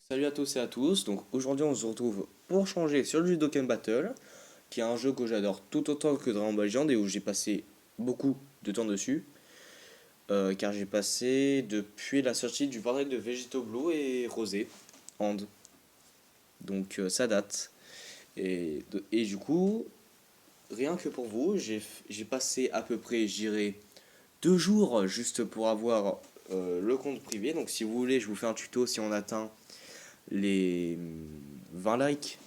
Salut à tous et à tous, donc aujourd'hui on se retrouve pour changer sur le Judoken Battle, qui est un jeu que j'adore tout autant que Dragon Ball Legend et où j'ai passé beaucoup de temps dessus, car j'ai passé depuis la sortie du bordel de Vegeto Blue et Rosé, Hand, donc ça date. Et du coup, rien que pour vous, j'ai passé à peu près, je dirais, 2 jours juste pour avoir le compte privé, donc si vous voulez je vous fais un tuto si on atteint les 20 likes.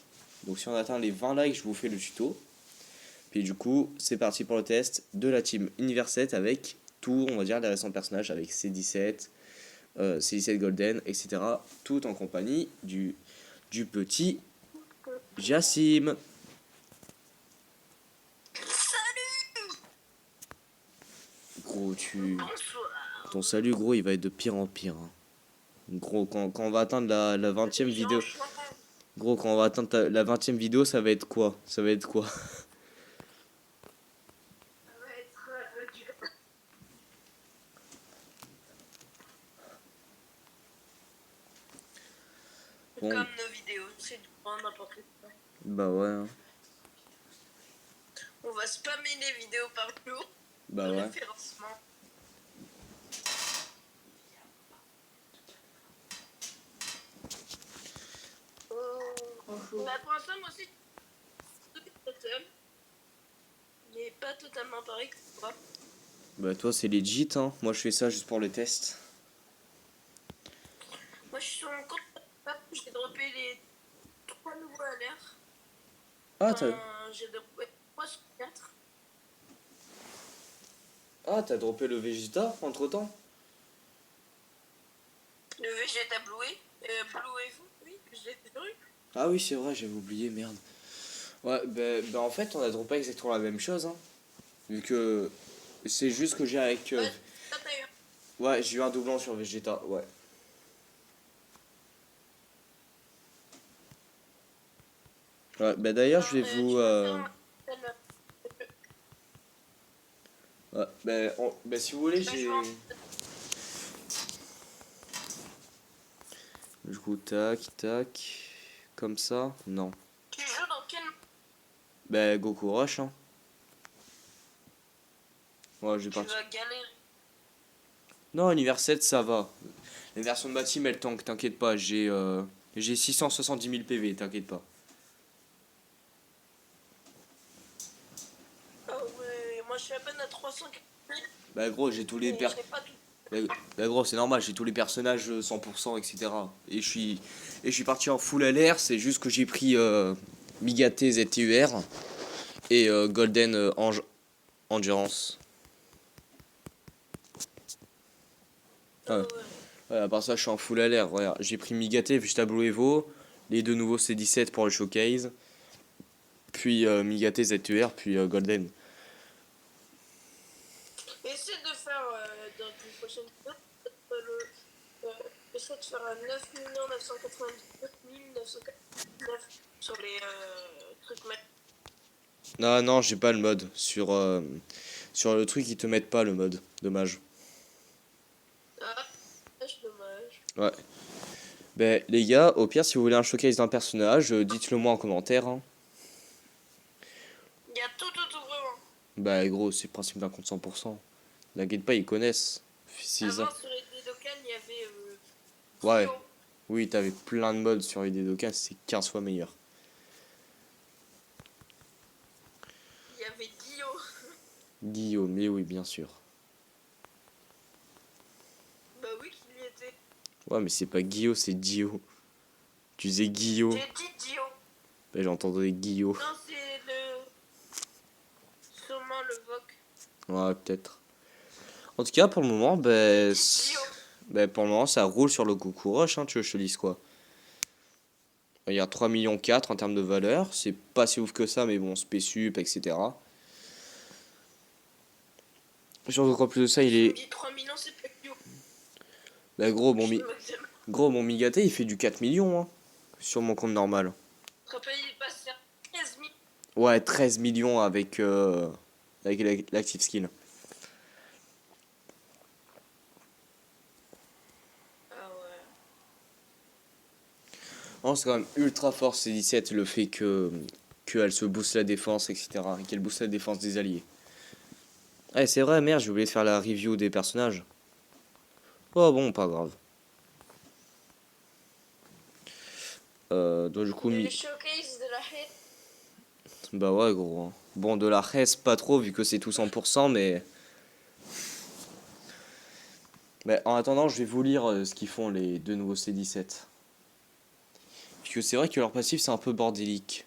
Donc si on atteint les 20 likes, je vous fais le tuto. Puis du coup, c'est parti pour le test de la team Univers 7 avec tout, on va dire, les récents personnages avec C17, C17 Golden, etc. Tout en compagnie du petit Jassim. Gros, ton salut, gros, il va être de pire en pire, hein. Gros, quand on va atteindre la 20e vidéo. Gros, quand on va atteindre la 20e vidéo, ça va être quoi? Ça va être quoi? Bon, Comme nos vidéos, c'est du grand n'importe quoi. bah ouais, hein. On va spammer les vidéos par jour. Bah Le ouais. référencement. Bah, pour l'instant, moi aussi, je suis seul. Mais pas totalement pareil que toi. Bah toi c'est legit, hein. Moi je fais ça juste pour le test. Moi, je suis sur mon compte. J'ai droppé les 3 nouveaux alertes. Ah J'ai droppé 3 sur 4. t'as droppé le Vegeta entre temps? Le Vegeta Bluey. Bluez-vous? Oui, je l'ai toujours eu. Ah oui c'est vrai, j'avais oublié, merde. Ouais, bah en fait on a droppé exactement la même chose, hein. Vu que c'est juste que j'ai avec... Ouais, ça t'as eu. Ouais, j'ai eu un doublon sur Vegeta, ouais. Ouais, bah d'ailleurs je vais vous... Tu peux faire un. Ouais, bah si vous voulez Tu peux j'ai... jouer en. Du coup tac, tac... Comme ça? Non. Tu joues dans quel. Bah Goku Rush, hein. Ouais, j'ai Tu parti. vas galérer. Non, Univers 7 ça va. Les versions de ma team elles tankent, t'inquiète pas, j'ai 670 000 PV, t'inquiète pas. Ah ouais, moi je suis à peine à 340 000 Bah gros, j'ai tous les et je n'ai pas tout. bah, bah, gros, c'est normal, j'ai tous les personnages 100%, etc. Et je suis parti en full LR, c'est juste que j'ai pris Migaté ZTUR et Golden Endurance. Ah Ouais. ouais. Ouais, à part ça, je suis en full LR. Regarde, j'ai pris Migaté, Vegeta Blue Evo, les deux nouveaux C17 pour le showcase, puis Migaté ZTUR, puis Golden. Essaie de faire dans une prochaine vidéo, euh, essaie de faire un 9 999 999 sur les trucs. Non, non, j'ai pas le mode. Sur le truc, ils te mettent pas le mode. Dommage. Ah, c'est dommage. Ouais. Ben, les gars, au pire, si vous voulez un showcase d'un personnage, dites-le moi en commentaire, hein. Il y a tout vraiment. Bah, gros, c'est le principe d'un compte 100%. T'inquiète pas, ils connaissent. C'est ça. Avant sur les Dokkan, il y avait Ouais. Dio, Oui, t'avais plein de modes sur Dokkan, c'est 15 fois meilleur. il y avait Dio. Guillaume, mais oui, bien sûr. Bah oui, qu'il y était. Ouais, mais c'est pas Guillaume, c'est Dio. Tu disais Guillaume. J'ai dit Dio. Ben, j'entendais Guillaume. Non, c'est le. Sûrement le Vok. Ouais, peut-être. En tout cas, pour le moment, J'ai dit Dio. pour le moment, ça roule sur le Goku Rush, hein, tu veux que je te dise quoi. Il y a 3,4 millions en termes de valeur. C'est pas si ouf que ça, mais bon, spéciup, etc. Surtout qu'en plus de ça, il Tu me est. dis 3 millions, c'est pas Dio. Bah, Je me moque de moi. gros, mon Migaté, il fait du 4 millions, hein, sur mon compte normal. Tu te rappelles, il passe à 15 000. Ouais, 13 millions avec l'active skill. Ah ouais. Oh, c'est quand même ultra fort C17 le fait qu'elle se booste la défense, etc. Et qu'elle booste la défense des alliés. Eh, c'est vrai, merde, j'ai oublié de faire la review des personnages. Oh bon, pas grave. Donc du coup, Le showcase de la haine. bah ouais, gros. Hein. Bon, de la res, pas trop, vu que c'est tout 100%, mais... En attendant, je vais vous lire ce qu'ils font les deux nouveaux C17. Puisque c'est vrai que leur passif, c'est un peu bordélique.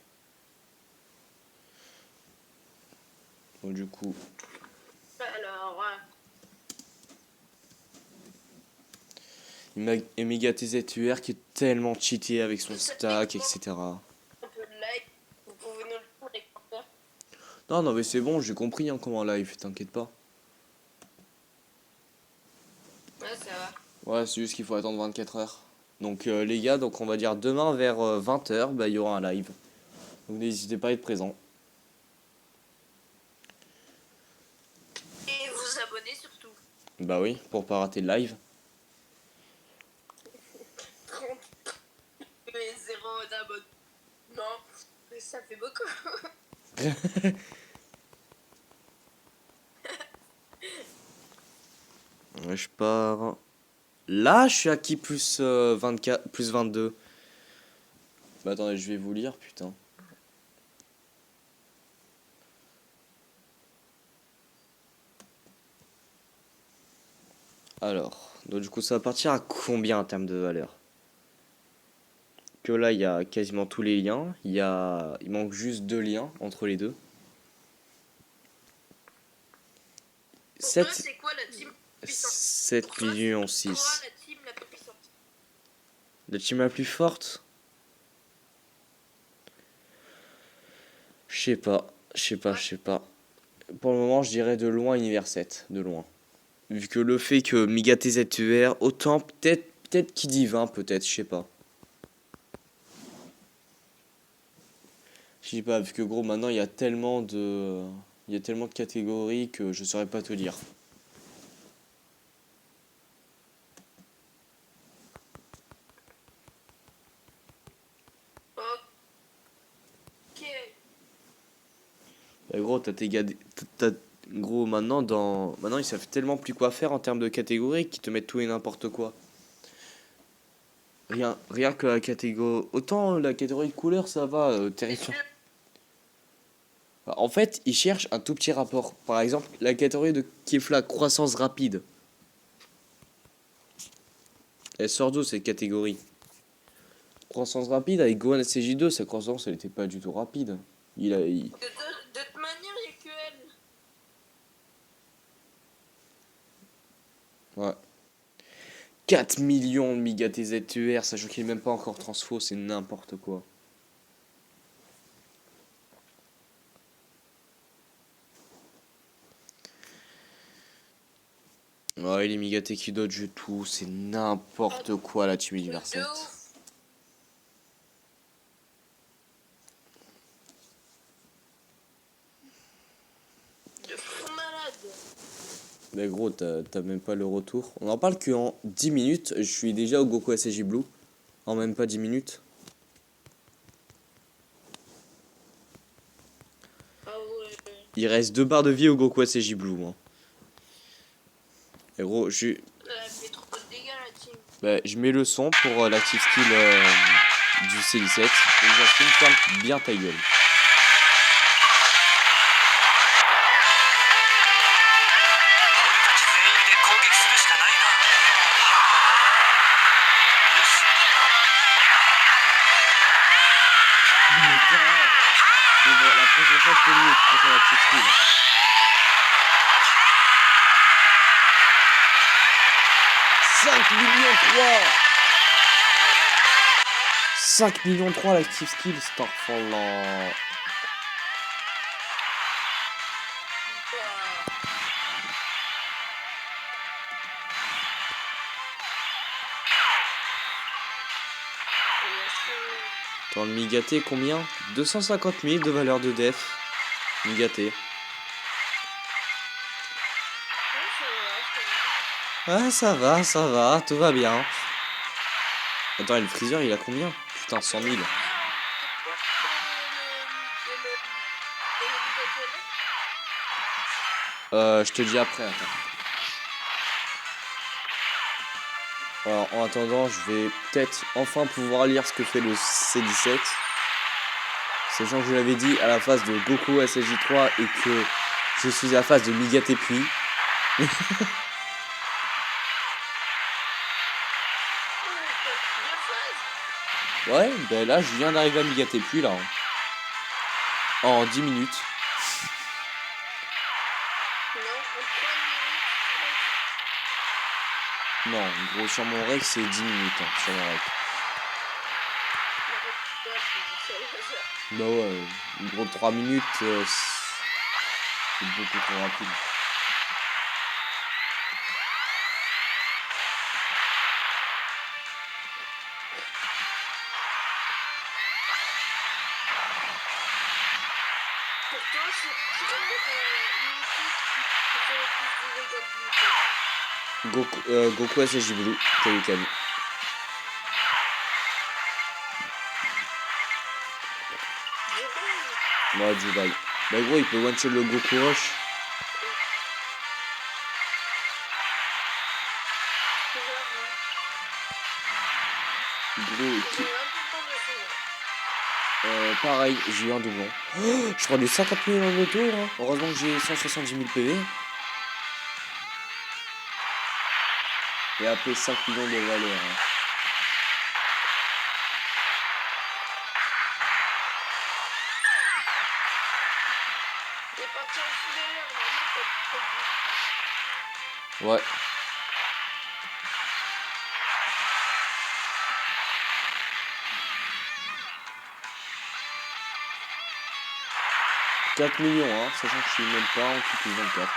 Donc du coup... Alors, Omega TZUR qui est tellement cheaté avec son ça stack, dépend etc. un peu de like. Vous pouvez nous le dire dans les commentaires. Non, non, mais c'est bon, j'ai compris hein, comment live, t'inquiète pas. Ouais, ça va. Ouais, c'est juste qu'il faut attendre 24 heures. Donc les gars, donc on va dire demain vers 20 heures, bah il y aura un live. Donc n'hésitez pas à être présent. Et vous abonner surtout. Bah oui, pour pas rater le live. 30 et 0 d'abonnés. Non, mais ça fait beaucoup. Ouais, je pars. Là, je suis à qui plus 24, plus 22. Bah attendez, je vais vous lire, putain. Alors, donc du coup, ça va partir à combien en termes de valeur? Que là, il y a quasiment tous les liens. Il manque juste 2 liens entre les deux. Pour toi, 7, c'est quoi la team puissante? 7 Pour toi, millions c'est quoi 6. la team la plus puissante? La team la plus forte? Je sais pas, je sais pas. Pour le moment, je dirais de loin Univers 7, de loin. Vu que le fait que Miga TZUR, autant peut-être qui dit 20, peut-être, je sais pas. Je sais pas, vu que gros, maintenant il y a tellement de catégories que je saurais pas te dire. Ok. Bah, gros, gros, maintenant, ils savent tellement plus quoi faire en termes de catégories qu'ils te mettent tout et n'importe quoi. Rien que la catégorie. Autant la catégorie de couleur, ça va, terrifiant. En fait, ils cherchent un tout petit rapport. Par exemple, la catégorie de Kefla, croissance rapide. Elle sort d'où cette catégorie? Croissance rapide avec Gohan SCJ2, sa croissance elle était pas du tout rapide. De toute manière, il n'y a que elle. Ouais. 4 millions de Miga TZUR, sachant qu'il est même pas encore transfo, c'est n'importe quoi. Ouais, les Miga qui dodge tout, c'est n'importe quoi la team Univers 7. De ouf. De fou malade. Mais gros, t'as même pas le retour. On en parle qu'en 10 minutes, je suis déjà au Goku SCJ Blue. En même pas 10 minutes. Ah ouais. Il reste 2 barres de vie au Goku SCJ Blue. Hein. Et gros, Elle a fait trop de dégâts la team. je mets le son pour l'active skill du C17. Et Jasmine, ferme bien ta gueule. La prochaine fois, je peux mieux pour faire l'active skill. 5 millions 3 5 millions 3 l'active skill, Starfall. Dans le Migaté, combien? 250 000 de valeur de def. Migaté. Ouais, ça va, tout va bien. Attends, et le freezer, il a combien? Putain, 100 000. Je te dis après, attends. Alors, en attendant, je vais peut-être enfin pouvoir lire ce que fait le C17. Sachant que je l'avais dit à la phase de Goku SSJ3 et que je suis à la phase de Migate puis. Ouais, ben là, je viens d'arriver à Migate puis là. En 10 minutes. Non, gros, sur mon rec, c'est 10 minutes, hein, sur mon rec. Bah ouais, gros, 3 minutes, c'est beaucoup trop rapide. Goku SSJ Blue, Kaioken. Ouais, Jubai. Bah gros, il peut one-shot le Goku Rush. Gros, pareil, j'ai eu un doublon. Oh, je prends des 50 000 en auto, hein. Heureusement que j'ai 170 000 PV. Et après 5 millions de valeur. Hein. Ouais. « 4 millions, hein, sachant que je suis même pas en plus 24.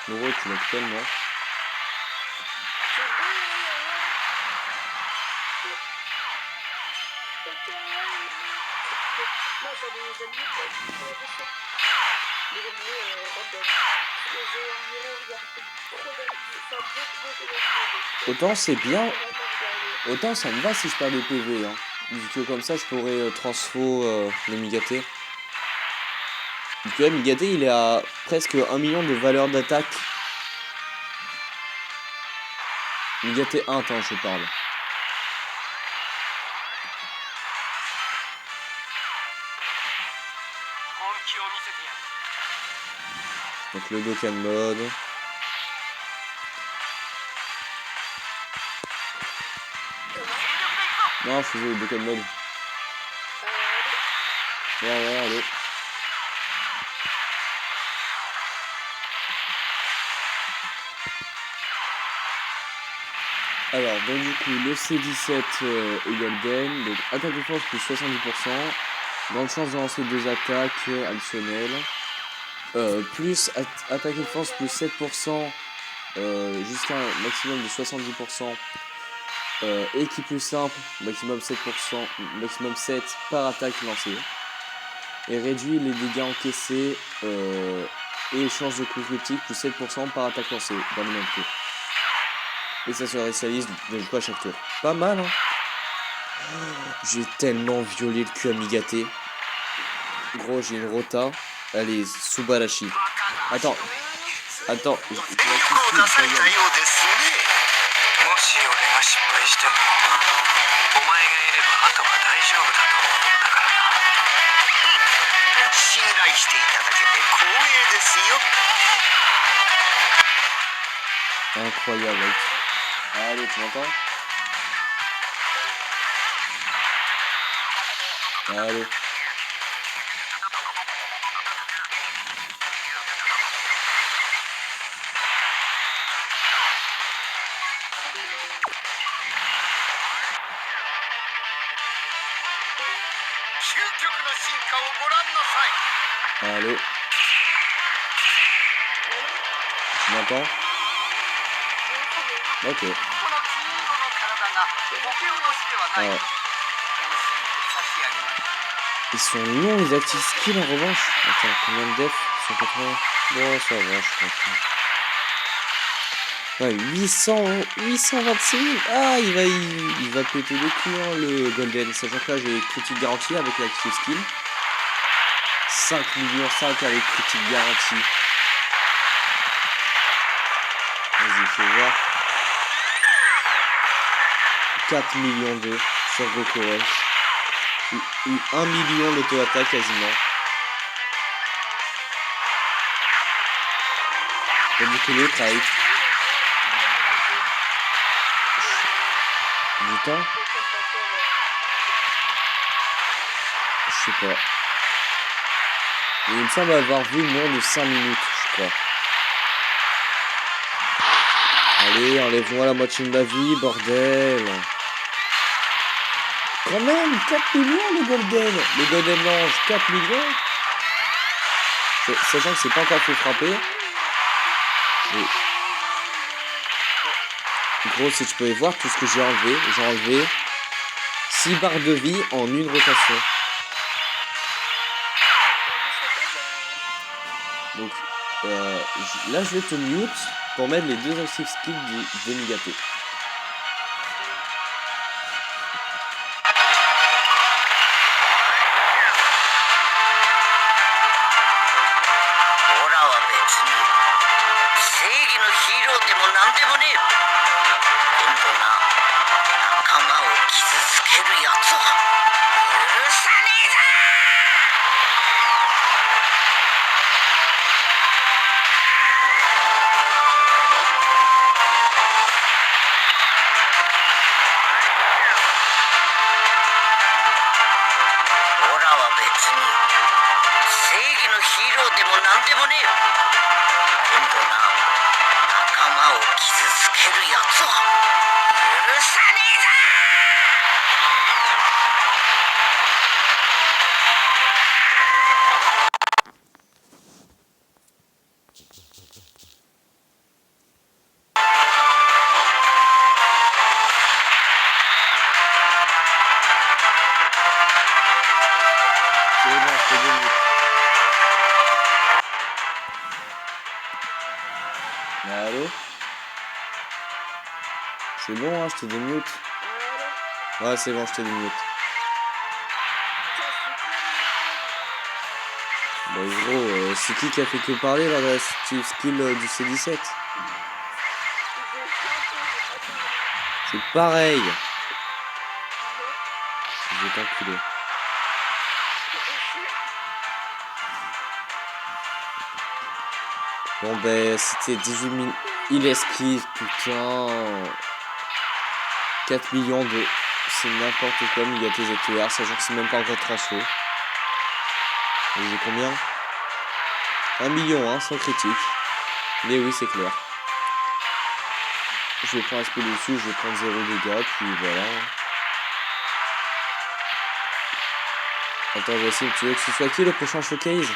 Le gros, tu l'as tellement. Autant c'est bien, autant ça me va si je perds des PV, hein. Vu que comme ça je pourrais transfo le Migate. Donc là, Migate il est à presque 1 million de valeur d'attaque. Migate 1, attends, je parle. Donc le Dokkan mode. Non, je faisais le Dokkan mode. Ouais, allez. Alors, donc du coup, le C17 est golden, donc attaque de force plus 70%, grande chance de lancer 2 attaques additionnelles, plus attaque de force plus 7%, jusqu'à un maximum de 70%, et qui plus simple, maximum 7%, maximum 7 par attaque lancée, et réduit les dégâts encaissés et chance de coup critique plus 7% par attaque lancée dans le même tour. Et ça se réalise de coup à chaque tour. Pas mal, hein. J'ai tellement violé le cul à Migate. Gros, j'ai une rota. Elle est Subarashi. Attends. Attends. Je vais incroyable. Allez, tu m'entends? Allez. Allô. Tu m'entends? Ok. Alors, ils sont longs les active skills en revanche. Attends, combien de def? 180. Bon, ça va, je crois. Ouais, 826 000. Ah, il va péter le cul, hein, le Golden. Sachant que là, j'ai critique garantie avec l'active skill. 5 millions 5 avec critique garantie. Vas-y, fais voir. 4 millions 2 sur Goku Rush. Ou 1 million l'auto-attaque quasiment. Tandis que l'autre arrive. Du temps? Je sais pas. Mais il me semble avoir vu moins de 5 minutes, je crois. Allez, enlève-moi la moitié de ma vie, bordel. Quand même, 4 millions le Golden. Le Golden Ange, 4 millions. Sachant que c'est pas encore fait frapper. Et... Gros, si tu pouvais voir tout ce que j'ai enlevé 6 barres de vie en une rotation. Donc là je vais te mute pour mettre les 2 active skills de Nigate. 'Allo? C'est bon, hein, je te démute. Ouais, c'est bon, je te démute. Bah gros, c'est qui a fait que parler lors de la skill du C17? C'est pareil. Je vais t'enculer. Bon ben c'était 18 000. Il esquive, putain. 4 millions de... C'est n'importe quoi, Nigate ZTR, sachant que c'est même pas encore transfo. Et j'ai combien? 1 million, hein, sans critique. Mais oui, c'est clair. Je vais prendre un SP dessus, je vais prendre 0 dégâts, puis voilà. Attends, Jacine, tu veux que ce soit qui le prochain showcase?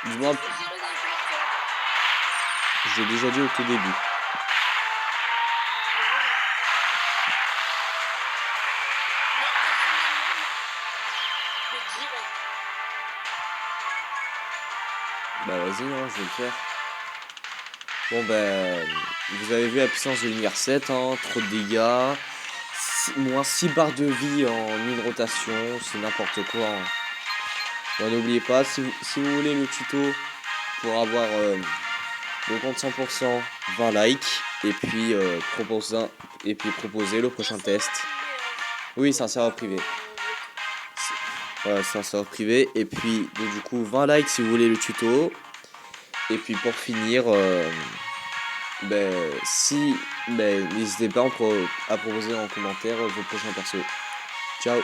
Dis-moi. Je l'ai déjà dit au tout début. Bah vas-y, hein, je vais le faire. Bon ben, vous avez vu la puissance de l'univers 7, hein, trop de dégâts, moins 6 barres de vie en une rotation, c'est n'importe quoi. Hein. Bon, n'oubliez pas, si vous voulez le tuto pour avoir le compte 100%, 20 likes, et puis proposer le prochain test. Oui, c'est un serveur privé. Voilà, c'est un serveur privé, et puis donc, du coup 20 likes si vous voulez le tuto. Et puis pour finir, n'hésitez pas à proposer en commentaire vos prochains persos. Ciao.